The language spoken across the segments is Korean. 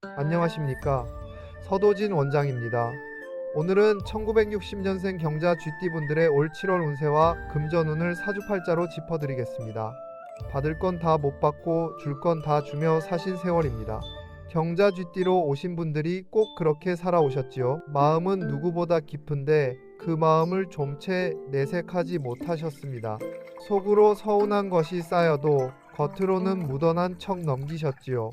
안녕하십니까. 서도진 원장입니다. 오늘은 1960년생 경자 쥐띠분들의 올 7월 운세와 금전운을 사주팔자로 짚어드리겠습니다. 받을 건 다 못 받고 줄 건 다 주며 사신 세월입니다. 경자 쥐띠로 오신 분들이 꼭 그렇게 살아오셨지요. 마음은 누구보다 깊은데 그 마음을 좀 채 내색하지 못하셨습니다. 속으로 서운한 것이 쌓여도 겉으로는 무던한 척 넘기셨지요.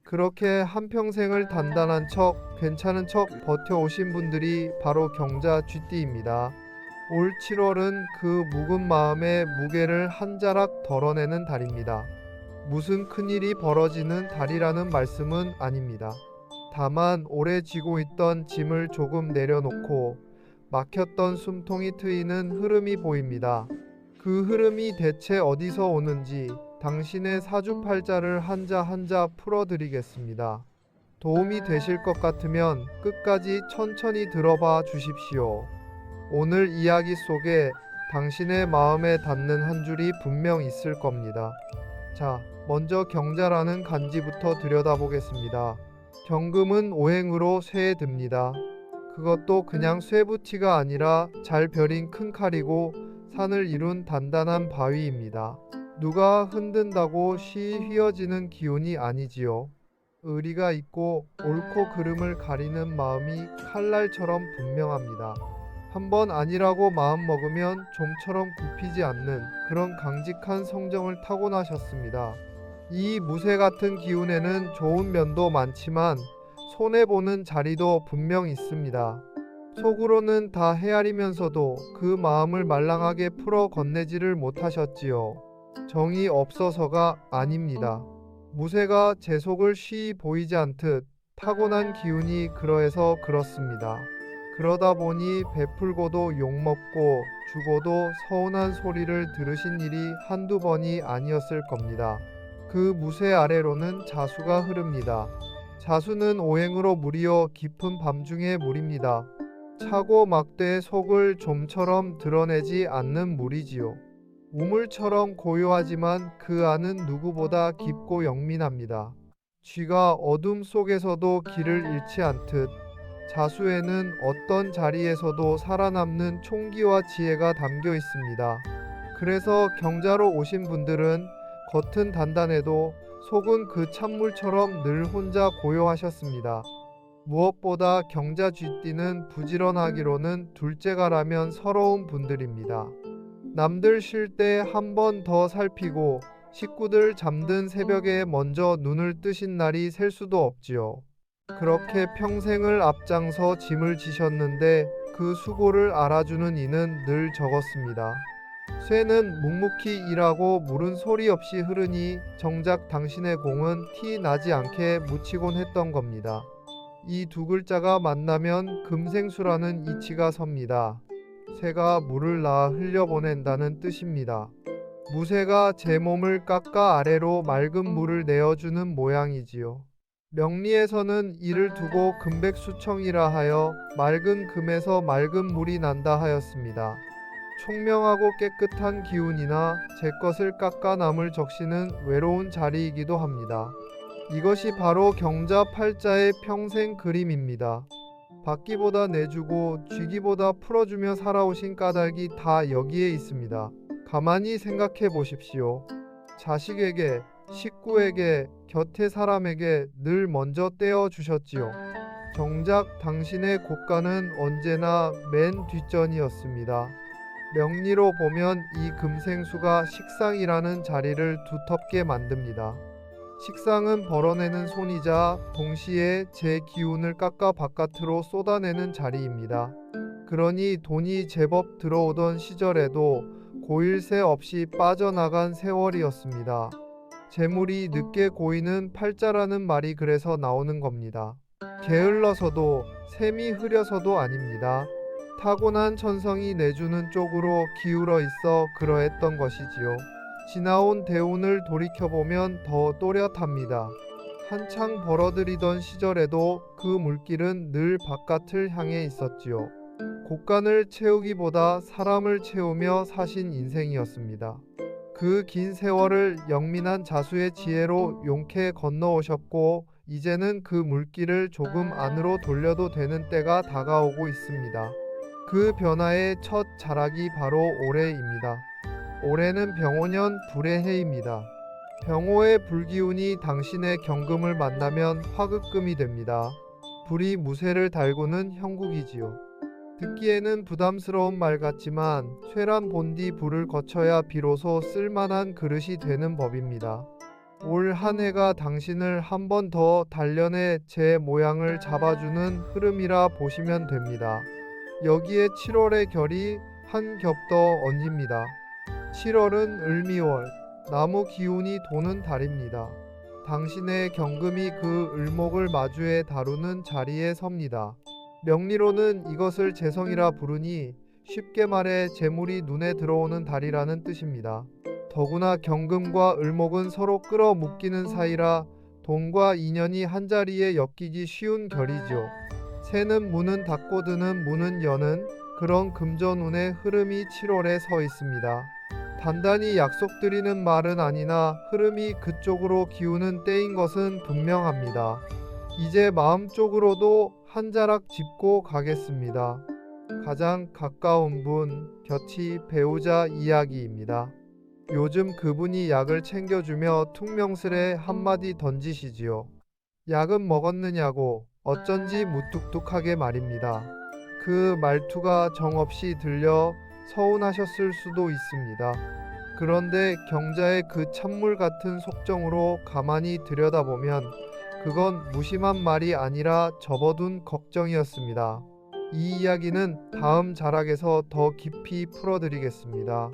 그렇게 한평생을 단단한 척, 괜찮은 척 버텨오신 분들이 바로 경자 쥐띠입니다. 올 7월은 그 묵은 마음의 무게를 한 자락 덜어내는 달입니다. 무슨 큰일이 벌어지는 달이라는 말씀은 아닙니다. 다만 오래 쥐고 있던 짐을 조금 내려놓고 막혔던 숨통이 트이는 흐름이 보입니다. 그 흐름이 대체 어디서 오는지 당신의 사주팔자를 한자 한자 풀어드리겠습니다. 도움이 되실 것 같으면 끝까지 천천히 들어봐 주십시오. 오늘 이야기 속에 당신의 마음에 닿는 한 줄이 분명 있을 겁니다. 자, 먼저 경자라는 간지부터 들여다보겠습니다. 경금은 오행으로 쇠에 듭니다. 그것도 그냥 쇠붙이가 아니라 잘 벼린 큰 칼이고 산을 이룬 단단한 바위입니다. 누가 흔든다고 쉬이 휘어지는 기운이 아니지요. 의리가 있고 옳고 그름을 가리는 마음이 칼날처럼 분명합니다. 한번 아니라고 마음먹으면 좀처럼 굽히지 않는 그런 강직한 성정을 타고나셨습니다. 이 무쇠 같은 기운에는 좋은 면도 많지만 손해보는 자리도 분명 있습니다. 속으로는 다 헤아리면서도 그 마음을 말랑하게 풀어 건네지를 못하셨지요. 정이 없어서가 아닙니다. 무쇠가 제 속을 쉬이 보이지 않듯 타고난 기운이 그러해서 그렇습니다. 그러다 보니 베풀고도 욕먹고 주고도 서운한 소리를 들으신 일이 한두 번이 아니었을 겁니다. 그 무쇠 아래로는 자수가 흐릅니다. 자수는 오행으로 무리어 깊은 밤중의 물입니다. 차고 막대의 속을 좀처럼 드러내지 않는 물이지요. 우물처럼 고요하지만 그 안은 누구보다 깊고 영민합니다. 쥐가 어둠 속에서도 길을 잃지 않듯 자수에는 어떤 자리에서도 살아남는 총기와 지혜가 담겨 있습니다. 그래서 경자로 오신 분들은 겉은 단단해도 속은 그 찬물처럼 늘 혼자 고요하셨습니다. 무엇보다 경자 쥐띠는 부지런하기로는 둘째가라면 서러운 분들입니다. 남들 쉴 때 한 번 더 살피고 식구들 잠든 새벽에 먼저 눈을 뜨신 날이 셀 수도 없지요. 그렇게 평생을 앞장서 짐을 지셨는데 그 수고를 알아주는 이는 늘 적었습니다. 쇠는 묵묵히 일하고 물은 소리 없이 흐르니 정작 당신의 공은 티 나지 않게 묻히곤 했던 겁니다. 이 두 글자가 만나면 금생수라는 이치가 섭니다. 새가 물을 낳아 흘려보낸다는 뜻입니다. 무쇠가 제 몸을 깎아 아래로 맑은 물을 내어주는 모양이지요. 명리에서는 이를 두고 금백수청이라 하여 맑은 금에서 맑은 물이 난다 하였습니다. 총명하고 깨끗한 기운이나 제 것을 깎아 남을 적시는 외로운 자리이기도 합니다. 이것이 바로 경자 팔자의 평생 그림입니다. 받기보다 내주고 쥐기보다 풀어주며 살아오신 까닭이 다 여기에 있습니다. 가만히 생각해 보십시오. 자식에게, 식구에게, 곁의 사람에게 늘 먼저 떼어주셨지요. 정작 당신의 고가는 언제나 맨 뒷전이었습니다. 명리로 보면 이 금생수가 식상이라는 자리를 두텁게 만듭니다. 식상은 벌어내는 손이자 동시에 제 기운을 깎아 바깥으로 쏟아내는 자리입니다. 그러니 돈이 제법 들어오던 시절에도 고일세 없이 빠져나간 세월이었습니다. 재물이 늦게 고이는 팔자라는 말이 그래서 나오는 겁니다. 게을러서도 샘이 흐려서도 아닙니다. 타고난 천성이 내주는 쪽으로 기울어 있어 그러했던 것이지요. 지나온 대운을 돌이켜보면 더 또렷합니다. 한창 벌어들이던 시절에도 그 물길은 늘 바깥을 향해 있었지요. 곳간을 채우기보다 사람을 채우며 사신 인생이었습니다. 그 긴 세월을 영민한 자수의 지혜로 용케 건너오셨고 이제는 그 물길을 조금 안으로 돌려도 되는 때가 다가오고 있습니다. 그 변화의 첫 자락이 바로 올해입니다. 올해는 병오년 불의 해입니다. 병오의 불기운이 당신의 경금을 만나면 화급금이 됩니다. 불이 무쇠를 달구는 형국이지요. 듣기에는 부담스러운 말 같지만 쇠란 본디 불을 거쳐야 비로소 쓸만한 그릇이 되는 법입니다. 올 한 해가 당신을 한 번 더 단련해 제 모양을 잡아주는 흐름이라 보시면 됩니다. 여기에 7월의 결이 한 겹 더 얹힙니다. 7월은 을미월, 나무 기운이 도는 달입니다. 당신의 경금이 그 을목을 마주해 다루는 자리에 섭니다. 명리로는 이것을 재성이라 부르니 쉽게 말해 재물이 눈에 들어오는 달이라는 뜻입니다. 더구나 경금과 을목은 서로 끌어묶이는 사이라 돈과 인연이 한자리에 엮이기 쉬운 결이죠. 새는 문은 닫고 드는 문은 여는 그런 금전운의 흐름이 7월에 서 있습니다. 단단히 약속드리는 말은 아니나 흐름이 그쪽으로 기우는 때인 것은 분명합니다. 이제 마음 쪽으로도 한 자락 짚고 가겠습니다. 가장 가까운 분, 곁이 배우자 이야기입니다. 요즘 그분이 약을 챙겨주며 퉁명스레 한마디 던지시지요. 약은 먹었느냐고 어쩐지 무뚝뚝하게 말입니다. 그 말투가 정없이 들려 서운하셨을 수도 있습니다. 그런데 경자의 그 찬물 같은 속정으로 가만히 들여다보면 그건 무심한 말이 아니라 접어둔 걱정이었습니다. 이 이야기는 다음 자락에서 더 깊이 풀어드리겠습니다.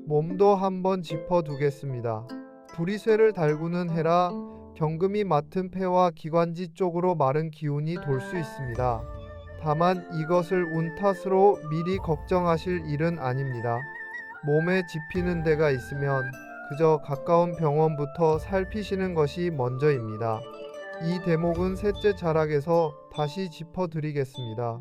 몸도 한번 짚어두겠습니다. 불이쇠를 달구는 해라 경금이 맡은 폐와 기관지 쪽으로 마른 기운이 돌 수 있습니다. 다만 이것을 운 탓으로 미리 걱정하실 일은 아닙니다. 몸에 짚히는 데가 있으면 그저 가까운 병원부터 살피시는 것이 먼저입니다. 이 대목은 셋째 자락에서 다시 짚어드리겠습니다.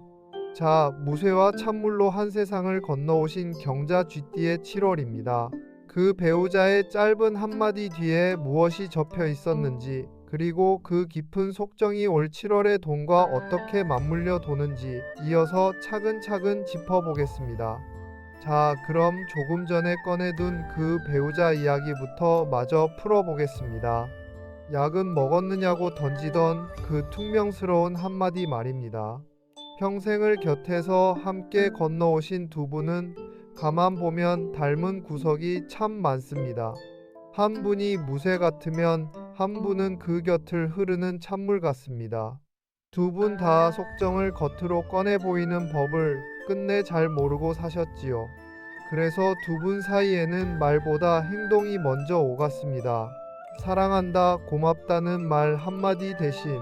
자, 무쇠와 찬물로 한 세상을 건너오신 경자 쥐띠의 7월입니다. 그 배우자의 짧은 한마디 뒤에 무엇이 접혀 있었는지, 그리고 그 깊은 속정이 올 7월의 돈과 어떻게 맞물려 도는지 이어서 차근차근 짚어보겠습니다. 자, 그럼 조금 전에 꺼내둔 그 배우자 이야기부터 마저 풀어보겠습니다. 약은 먹었느냐고 던지던 그 퉁명스러운 한마디 말입니다. 평생을 곁에서 함께 건너오신 두 분은 가만 보면 닮은 구석이 참 많습니다. 한 분이 무쇠 같으면 한 분은 그 곁을 흐르는 찬물 같습니다. 두 분 다 속정을 겉으로 꺼내 보이는 법을 끝내 잘 모르고 사셨지요. 그래서 두 분 사이에는 말보다 행동이 먼저 오갔습니다. 사랑한다, 고맙다는 말 한마디 대신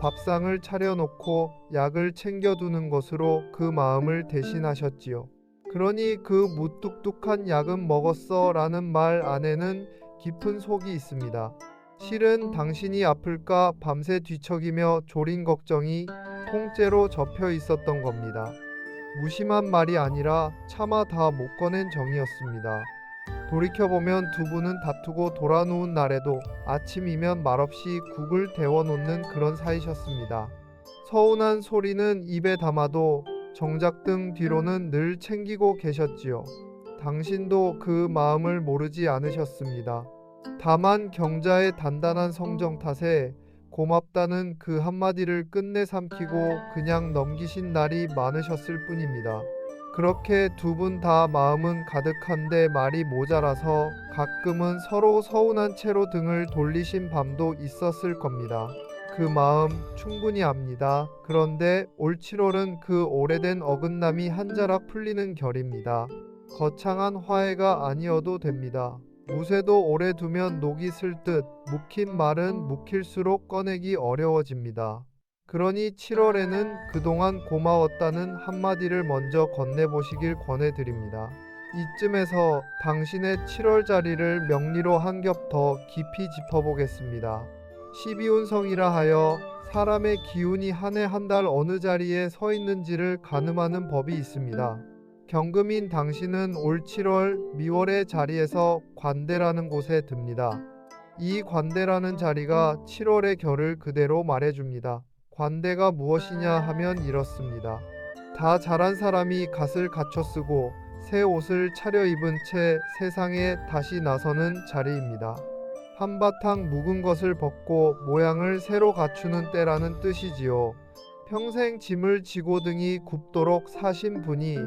밥상을 차려놓고 약을 챙겨두는 것으로 그 마음을 대신하셨지요. 그러니 그 무뚝뚝한 약은 먹었어 라는 말 안에는 깊은 속이 있습니다. 실은 당신이 아플까 밤새 뒤척이며 졸인 걱정이 통째로 접혀 있었던 겁니다. 무심한 말이 아니라 차마 다 못 꺼낸 정이었습니다. 돌이켜보면 두 분은 다투고 돌아누운 날에도 아침이면 말없이 국을 데워놓는 그런 사이셨습니다. 서운한 소리는 입에 담아도 정작 등 뒤로는 늘 챙기고 계셨지요. 당신도 그 마음을 모르지 않으셨습니다. 다만 경자의 단단한 성정 탓에 고맙다는 그 한마디를 끝내 삼키고 그냥 넘기신 날이 많으셨을 뿐입니다. 그렇게 두 분 다 마음은 가득한데 말이 모자라서 가끔은 서로 서운한 채로 등을 돌리신 밤도 있었을 겁니다. 그 마음 충분히 압니다. 그런데 올 7월은 그 오래된 어긋남이 한 자락 풀리는 결입니다. 거창한 화해가 아니어도 됩니다. 무쇠도 오래 두면 녹이 슬 듯 묵힌 말은 묵힐수록 꺼내기 어려워집니다. 그러니 7월에는 그동안 고마웠다는 한마디를 먼저 건네보시길 권해드립니다. 이쯤에서 당신의 7월 자리를 명리로 한 겹 더 깊이 짚어보겠습니다. 12운성이라 하여 사람의 기운이 한 해 한 달 어느 자리에 서 있는지를 가늠하는 법이 있습니다. 경금인 당신은 올 7월 미월의 자리에서 관대라는 곳에 듭니다. 이 관대라는 자리가 7월의 결을 그대로 말해줍니다. 관대가 무엇이냐 하면 이렇습니다. 다 자란 사람이 갓을 갖춰 쓰고 새 옷을 차려입은 채 세상에 다시 나서는 자리입니다. 한바탕 묵은 것을 벗고 모양을 새로 갖추는 때라는 뜻이지요. 평생 짐을 지고 등이 굽도록 사신 분이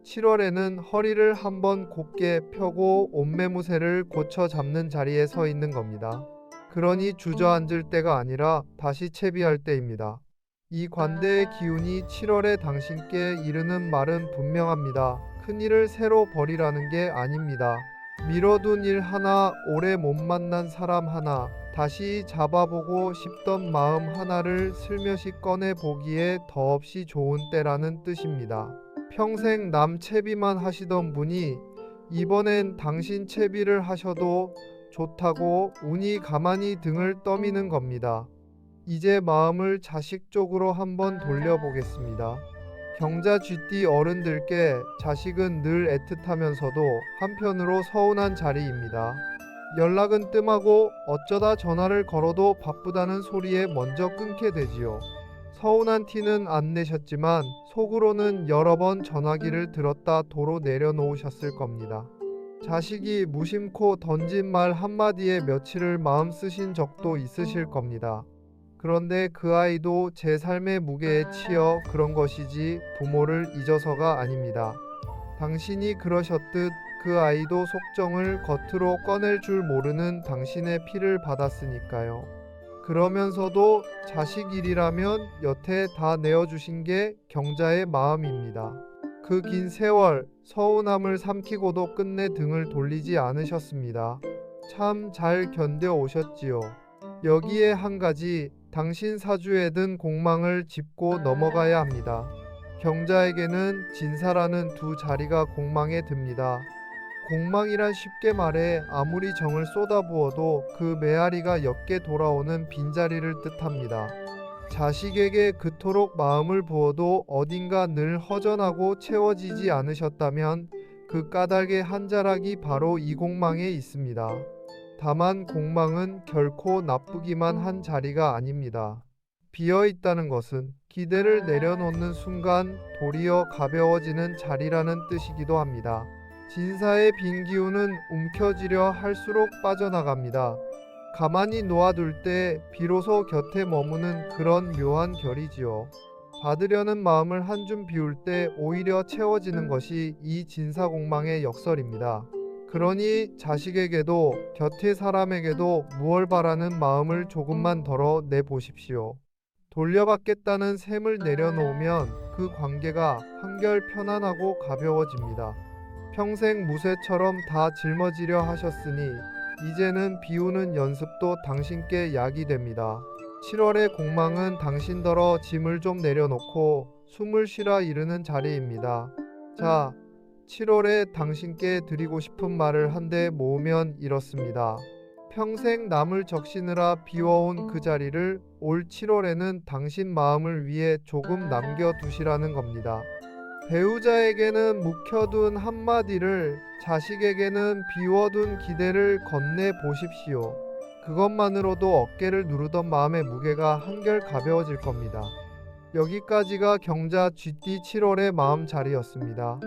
7월에는 허리를 한번 곧게 펴고 옷매무새를 고쳐 잡는 자리에 서 있는 겁니다. 그러니 주저앉을 때가 아니라 다시 채비할 때입니다. 이 관대의 기운이 7월에 당신께 이르는 말은 분명합니다. 큰 일을 새로 벌이라는 게 아닙니다. 미뤄둔 일 하나, 오래 못 만난 사람 하나, 다시 잡아보고 싶던 마음 하나를 슬며시 꺼내 보기에 더없이 좋은 때라는 뜻입니다. 평생 남 채비만 하시던 분이 이번엔 당신 채비를 하셔도 좋다고 운이 가만히 등을 떠미는 겁니다. 이제 마음을 자식 쪽으로 한번 돌려보겠습니다. 경자 쥐띠 어른들께 자식은 늘 애틋하면서도 한편으로 서운한 자리입니다. 연락은 뜸하고 어쩌다 전화를 걸어도 바쁘다는 소리에 먼저 끊게 되지요. 서운한 티는 안 내셨지만 속으로는 여러 번 전화기를 들었다 도로 내려놓으셨을 겁니다. 자식이 무심코 던진 말 한마디에 며칠을 마음 쓰신 적도 있으실 겁니다. 그런데 그 아이도 제 삶의 무게에 치여 그런 것이지 부모를 잊어서가 아닙니다. 당신이 그러셨듯 그 아이도 속정을 겉으로 꺼낼 줄 모르는 당신의 피를 받았으니까요. 그러면서도 자식 일이라면 여태 다 내어주신 게 경자의 마음입니다. 그 긴 세월 서운함을 삼키고도 끝내 등을 돌리지 않으셨습니다. 참 잘 견뎌오셨지요. 여기에 한 가지, 당신 사주에 든 공망을 짚고 넘어가야 합니다. 경자에게는 진사라는 두 자리가 공망에 듭니다. 공망이란 쉽게 말해 아무리 정을 쏟아부어도 그 메아리가 옅게 돌아오는 빈자리를 뜻합니다. 자식에게 그토록 마음을 부어도 어딘가 늘 허전하고 채워지지 않으셨다면 그 까닭의 한 자락이 바로 이 공망에 있습니다. 다만 공망은 결코 나쁘기만 한 자리가 아닙니다. 비어 있다는 것은 기대를 내려놓는 순간 도리어 가벼워지는 자리라는 뜻이기도 합니다. 진사의 빈 기운은 움켜쥐려 할수록 빠져나갑니다. 가만히 놓아둘 때 비로소 곁에 머무는 그런 묘한 결이지요. 받으려는 마음을 한 줌 비울 때 오히려 채워지는 것이 이 진사공망의 역설입니다. 그러니 자식에게도 곁의 사람에게도 무얼 바라는 마음을 조금만 덜어 내보십시오. 돌려받겠다는 셈을 내려놓으면 그 관계가 한결 편안하고 가벼워집니다. 평생 무쇠처럼 다 짊어지려 하셨으니 이제는 비우는 연습도 당신께 약이 됩니다. 7월의 공망은 당신더러 짐을 좀 내려놓고 숨을 쉬라 이르는 자리입니다. 자, 7월에 당신께 드리고 싶은 말을 한데 모으면 이렇습니다. 평생 남을 적시느라 비워온 그 자리를 올 7월에는 당신 마음을 위해 조금 남겨두시라는 겁니다. 배우자에게는 묵혀둔 한마디를, 자식에게는 비워둔 기대를 건네 보십시오. 그것만으로도 어깨를 누르던 마음의 무게가 한결 가벼워질 겁니다. 여기까지가 경자 쥐띠 7월의 마음자리였습니다.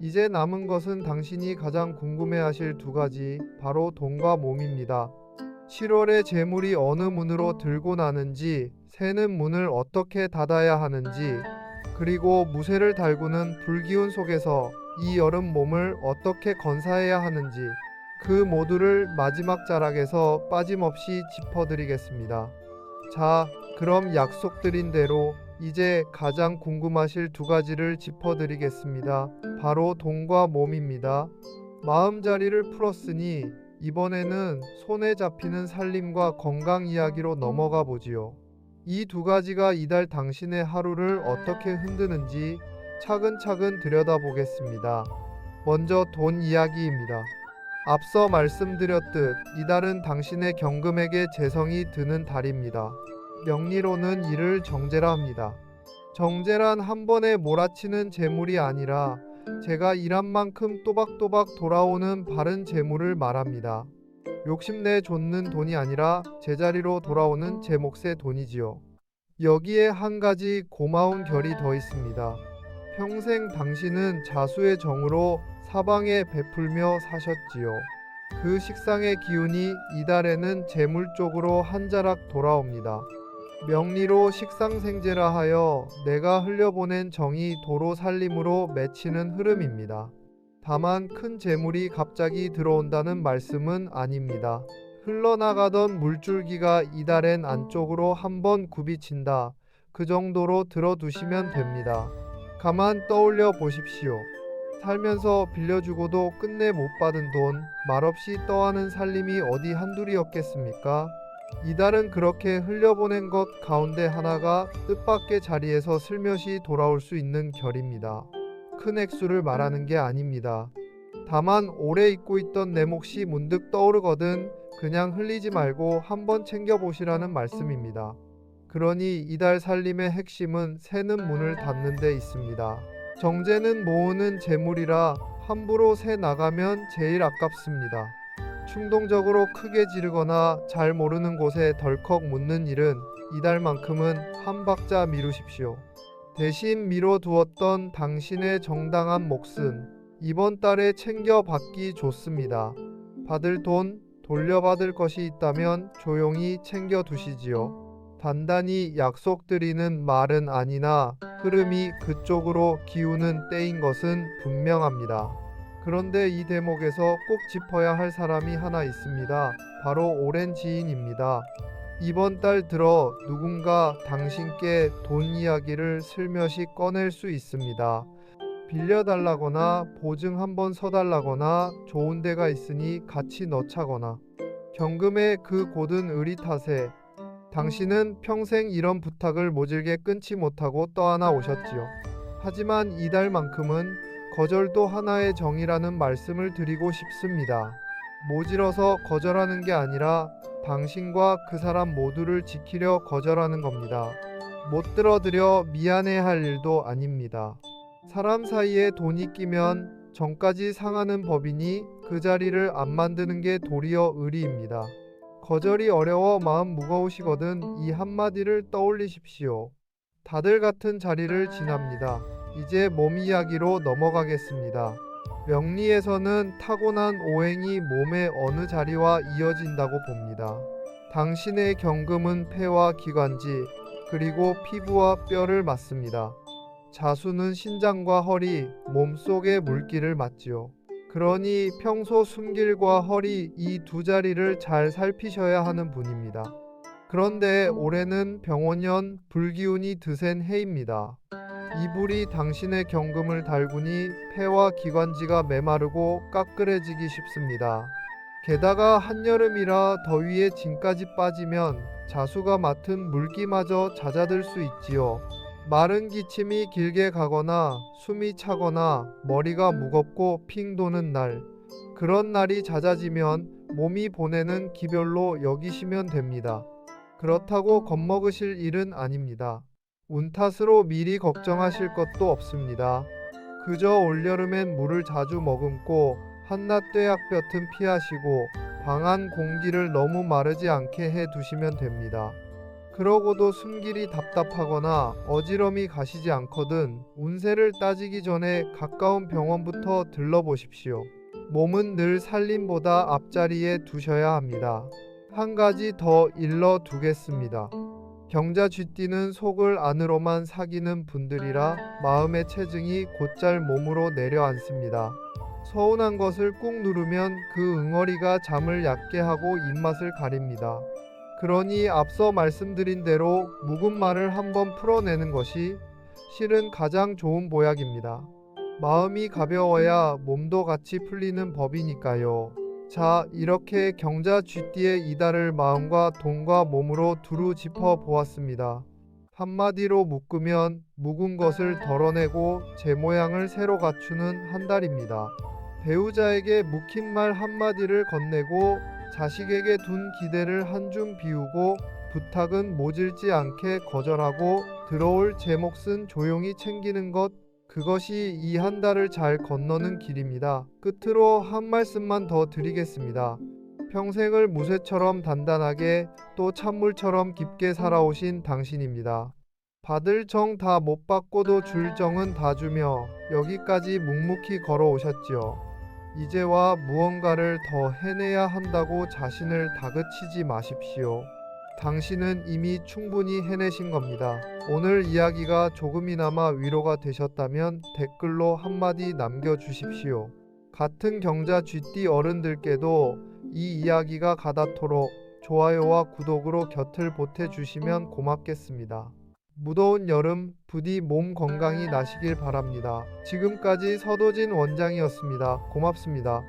이제 남은 것은 당신이 가장 궁금해하실 두 가지, 바로 돈과 몸입니다. 7월의 재물이 어느 문으로 들고 나는지, 새는 문을 어떻게 닫아야 하는지, 그리고 무쇠를 달구는 불기운 속에서 이 여름 몸을 어떻게 건사해야 하는지, 그 모두를 마지막 자락에서 빠짐없이 짚어드리겠습니다. 자, 그럼 약속드린 대로 이제 가장 궁금하실 두 가지를 짚어드리겠습니다. 바로 돈과 몸입니다. 마음자리를 풀었으니 이번에는 손에 잡히는 살림과 건강 이야기로 넘어가 보지요. 이 두 가지가 이달 당신의 하루를 어떻게 흔드는지 차근차근 들여다보겠습니다. 먼저 돈 이야기입니다. 앞서 말씀드렸듯 이달은 당신의 경금에게 재성이 드는 달입니다. 명리로는 이를 정제라 합니다. 정제란 한 번에 몰아치는 재물이 아니라 제가 일한 만큼 또박또박 돌아오는 바른 재물을 말합니다. 욕심내 줬는 돈이 아니라 제자리로 돌아오는 제 몫의 돈이지요. 여기에 한 가지 고마운 결이 더 있습니다. 평생 당신은 자수의 정으로 사방에 베풀며 사셨지요. 그 식상의 기운이 이달에는 재물 쪽으로 한 자락 돌아옵니다. 명리로 식상생재라 하여 내가 흘려보낸 정이 도로 살림으로 맺히는 흐름입니다. 다만 큰 재물이 갑자기 들어온다는 말씀은 아닙니다. 흘러나가던 물줄기가 이달엔 안쪽으로 한번 굽이친다. 그 정도로 들어두시면 됩니다. 가만 떠올려 보십시오. 살면서 빌려주고도 끝내 못 받은 돈, 말없이 떠하는 살림이 어디 한둘이었겠습니까? 이달은 그렇게 흘려보낸 것 가운데 하나가 뜻밖의 자리에서 슬며시 돌아올 수 있는 결입니다. 큰 액수를 말하는 게 아닙니다. 다만 오래 잊고 있던 내 몫이 문득 떠오르거든 그냥 흘리지 말고 한번 챙겨보시라는 말씀입니다. 그러니 이달 살림의 핵심은 새는 문을 닫는 데 있습니다. 정제는 모으는 재물이라 함부로 새 나가면 제일 아깝습니다. 충동적으로 크게 지르거나 잘 모르는 곳에 덜컥 묻는 일은 이달만큼은 한 박자 미루십시오. 대신 미뤄두었던 당신의 정당한 몫은 이번 달에 챙겨받기 좋습니다. 받을 돈, 돌려받을 것이 있다면 조용히 챙겨두시지요. 단단히 약속드리는 말은 아니나 흐름이 그쪽으로 기우는 때인 것은 분명합니다. 그런데 이 대목에서 꼭 짚어야 할 사람이 하나 있습니다. 바로 오랜 지인입니다. 이번 달 들어 누군가 당신께 돈 이야기를 슬며시 꺼낼 수 있습니다. 빌려달라거나 보증 한번 서달라거나 좋은 데가 있으니 같이 넣자거나 경금의 그 고든 의리 탓에 당신은 평생 이런 부탁을 모질게 끊지 못하고 떠안아 오셨지요. 하지만 이달만큼은 거절도 하나의 정이라는 말씀을 드리고 싶습니다. 모질어서 거절하는 게 아니라 당신과 그 사람 모두를 지키려 거절하는 겁니다. 못 들어드려 미안해할 일도 아닙니다. 사람 사이에 돈이 끼면 정까지 상하는 법이니 그 자리를 안 만드는 게 도리어 의리입니다. 거절이 어려워 마음 무거우시거든 이 한마디를 떠올리십시오. 다들 같은 자리를 지납니다. 이제 몸 이야기로 넘어가겠습니다. 명리에서는 타고난 오행이 몸의 어느 자리와 이어진다고 봅니다. 당신의 경금은 폐와 기관지 그리고 피부와 뼈를 맞습니다. 자수는 신장과 허리, 몸속의 물기를 맞지요. 그러니 평소 숨길과 허리 이 두 자리를 잘 살피셔야 하는 분입니다. 그런데 올해는 병원년 불기운이 드센 해입니다. 이불이 당신의 경금을 달구니 폐와 기관지가 메마르고 까끌해지기 쉽습니다. 게다가 한여름이라 더위에 진까지 빠지면 자수가 맡은 물기마저 잦아들 수 있지요. 마른 기침이 길게 가거나 숨이 차거나 머리가 무겁고 핑 도는 날, 그런 날이 잦아지면 몸이 보내는 기별로 여기시면 됩니다. 그렇다고 겁먹으실 일은 아닙니다. 운 탓으로 미리 걱정하실 것도 없습니다. 그저 올여름엔 물을 자주 머금고 한낮 떼약볕은 피하시고 방 안 공기를 너무 마르지 않게 해 두시면 됩니다. 그러고도 숨길이 답답하거나 어지럼이 가시지 않거든 운세를 따지기 전에 가까운 병원부터 들러보십시오. 몸은 늘 살림보다 앞자리에 두셔야 합니다. 한 가지 더 일러 두겠습니다. 경자 쥐띠는 속을 안으로만 사귀는 분들이라 마음의 체증이 곧잘 몸으로 내려앉습니다. 서운한 것을 꾹 누르면 그 응어리가 잠을 얕게 하고 입맛을 가립니다. 그러니 앞서 말씀드린 대로 묵은 말을 한번 풀어내는 것이 실은 가장 좋은 보약입니다. 마음이 가벼워야 몸도 같이 풀리는 법이니까요. 자, 이렇게 경자 쥐띠의 이달을 마음과 돈과 몸으로 두루 짚어 보았습니다. 한마디로 묶으면 묵은 것을 덜어내고 제 모양을 새로 갖추는 한 달입니다. 배우자에게 묵힌 말 한마디를 건네고 자식에게 둔 기대를 한줌 비우고 부탁은 모질지 않게 거절하고 들어올 제 몫은 조용히 챙기는 것, 그것이 이 한 달을 잘 건너는 길입니다. 끝으로 한 말씀만 더 드리겠습니다. 평생을 무쇠처럼 단단하게 또 찬물처럼 깊게 살아오신 당신입니다. 받을 정 다 못 받고도 줄 정은 다 주며 여기까지 묵묵히 걸어오셨지요. 이제와 무언가를 더 해내야 한다고 자신을 다그치지 마십시오. 당신은 이미 충분히 해내신 겁니다. 오늘 이야기가 조금이나마 위로가 되셨다면 댓글로 한마디 남겨주십시오. 같은 경자 쥐띠 어른들께도 이 이야기가 가닿도록 좋아요와 구독으로 곁을 보태주시면 고맙겠습니다. 무더운 여름 부디 몸 건강히 나시길 바랍니다. 지금까지 서도진 원장이었습니다. 고맙습니다.